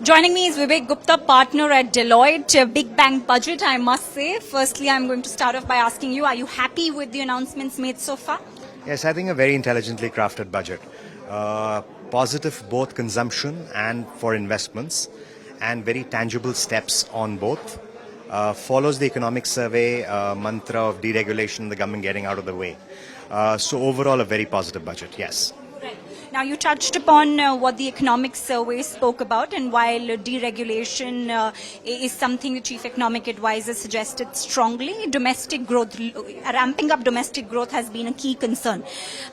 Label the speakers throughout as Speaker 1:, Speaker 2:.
Speaker 1: Joining me is Vivek Gupta, partner at Deloitte. A big bang budget, I must say. Firstly, I'm going to start off by asking you, are you happy with the announcements made so far?
Speaker 2: Yes, I think a very intelligently crafted budget. Positive both consumption and for investments, and very tangible steps on both. Follows the economic survey mantra of deregulation, the government getting out of the way. So overall, a very positive budget, yes.
Speaker 1: Now, you touched upon what the economic survey spoke about, and while deregulation is something the chief economic advisor suggested strongly, domestic growth, ramping up domestic growth has been a key concern.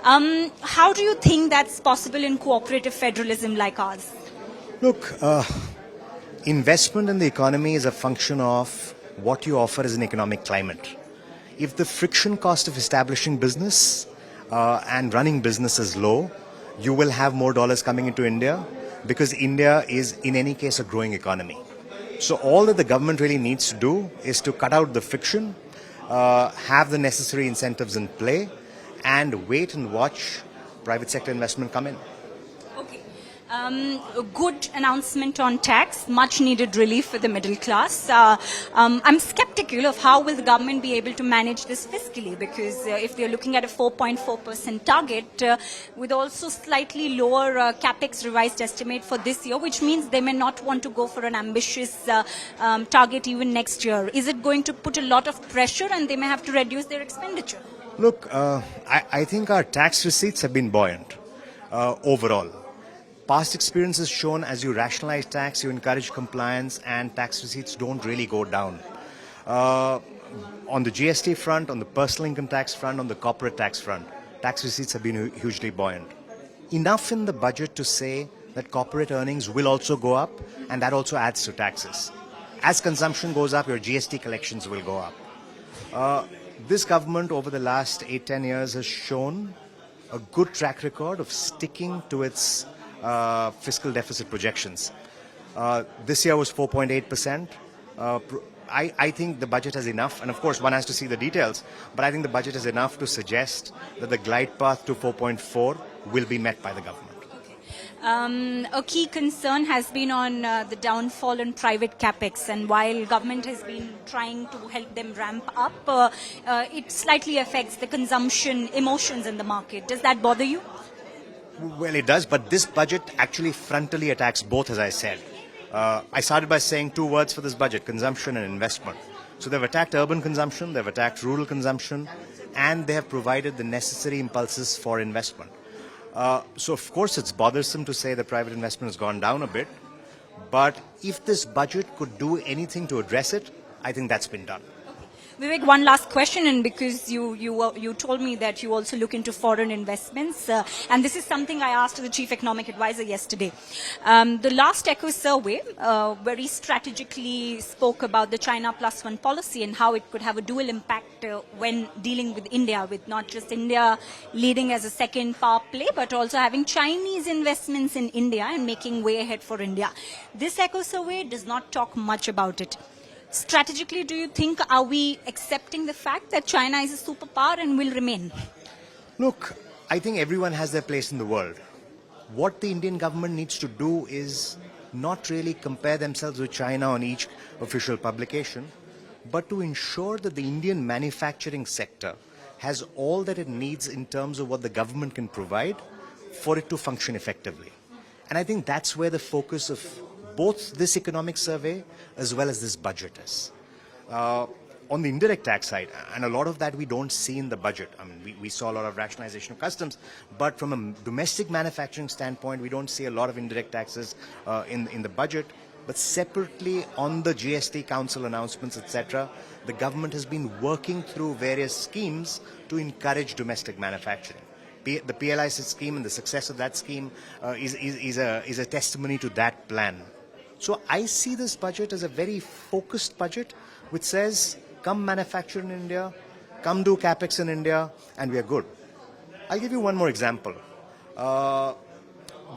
Speaker 1: How do you think that's possible in cooperative federalism like ours?
Speaker 2: Look, investment in the economy is a function of what you offer as an economic climate. If the friction cost of establishing business and running business is low, you will have more dollars coming into India because India is in any case a growing economy. So all that the government really needs to do is to cut out the friction, have the necessary incentives in play, and wait and watch private sector investment come in.
Speaker 1: A good announcement on tax, much needed relief for the middle class. I'm skeptical of how will the government be able to manage this fiscally, because if they're looking at a 4.4% target with also slightly lower capex revised estimate for this year, which means they may not want to go for an ambitious target even next year. Is it going to put a lot of pressure and they may have to reduce their expenditure?
Speaker 2: Look, I think our tax receipts have been buoyant overall. Past experience has shown as you rationalize tax, you encourage compliance, and tax receipts don't really go down. On the GST front, on the personal income tax front, on the corporate tax front, tax receipts have been hugely buoyant. Enough in the budget to say that corporate earnings will also go up, and that also adds to taxes. As consumption goes up, your GST collections will go up. This government over the last 8-10 years has shown a good track record of sticking to its fiscal deficit projections. This year was 4.8%. I think the budget has enough, and of course one has to see the details, but I think the budget is enough to suggest that the glide path to 4.4 will be met by the government.
Speaker 1: A key concern has been on the downfall in private capex, and while government has been trying to help them ramp up, it slightly affects the consumption emotions in the market. Does that bother you?
Speaker 2: Well, it does, but this budget actually frontally attacks both, as I said. I started by saying two words for this budget: consumption and investment. So they've attacked urban consumption, they've attacked rural consumption, and they have provided the necessary impulses for investment. So of course it's bothersome to say that private investment has gone down a bit, but if this budget could do anything to address it, I think that's been done.
Speaker 1: Vivek, one last question, and because you told me that you also look into foreign investments, and this is something I asked the chief economic advisor yesterday. The last ECHO survey very strategically spoke about the China +1 policy and how it could have a dual impact when dealing with India, with not just India leading as a second power play, but also having Chinese investments in India and making way ahead for India. This ECHO survey does not talk much about it. Strategically, do you think, are we accepting the fact that China is a superpower and will remain?
Speaker 2: Look, I think everyone has their place in the world. What the Indian government needs to do is not really compare themselves with China on each official publication, but to ensure that the Indian manufacturing sector has all that it needs in terms of what the government can provide for it to function effectively. And I think that's where the focus of both this economic survey as well as this budget is. On the indirect tax side, and a lot of that we don't see in the budget. I mean, we saw a lot of rationalization of customs, but from a domestic manufacturing standpoint, we don't see a lot of indirect taxes in the budget. But separately on the GST Council announcements, etc., the government has been working through various schemes to encourage domestic manufacturing. The PLI scheme and the success of that scheme is a testimony to that plan. So I see this budget as a very focused budget which says, come manufacture in India, come do capex in India, and we are good. I'll give you one more example.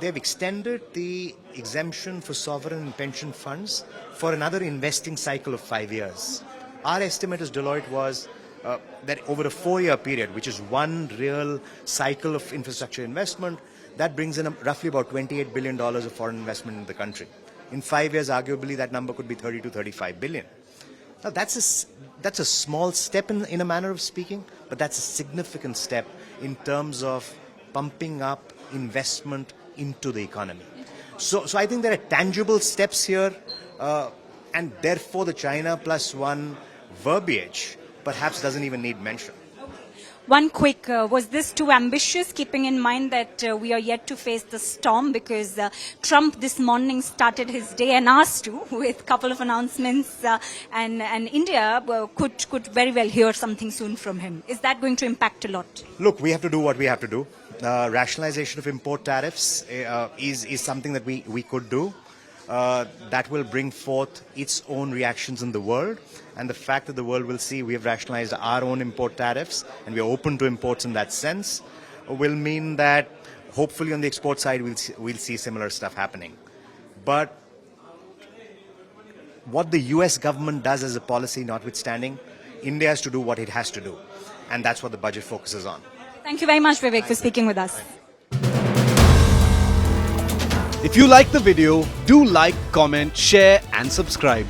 Speaker 2: They've extended the exemption for sovereign and pension funds for another investing cycle of 5 years. Our estimate as Deloitte was that over a 4-year period, which is one real cycle of infrastructure investment, that brings in roughly about $28 billion of foreign investment in the country. In 5 years, arguably, that number could be 30 to 35 billion. Now, that's a small step in a manner of speaking, but that's a significant step in terms of pumping up investment into the economy. So I think there are tangible steps here, and therefore the China plus one verbiage perhaps doesn't even need mention.
Speaker 1: One quick, was this too ambitious, keeping in mind that we are yet to face the storm, because Trump this morning started his day and asked to with a couple of announcements, and India could very well hear something soon from him. Is that going to impact a lot?
Speaker 2: Look, we have to do what we have to do. Rationalization of import tariffs is something that we could do. That will bring forth its own reactions in the world. And the fact that the world will see we have rationalized our own import tariffs and we are open to imports in that sense will mean that hopefully on the export side we'll see similar stuff happening. But what the U.S. government does as a policy notwithstanding, India has to do what it has to do. And that's what the budget focuses on.
Speaker 1: Thank you very much, Vivek, for speaking with us.
Speaker 3: If you like the video, do like, comment, share and subscribe.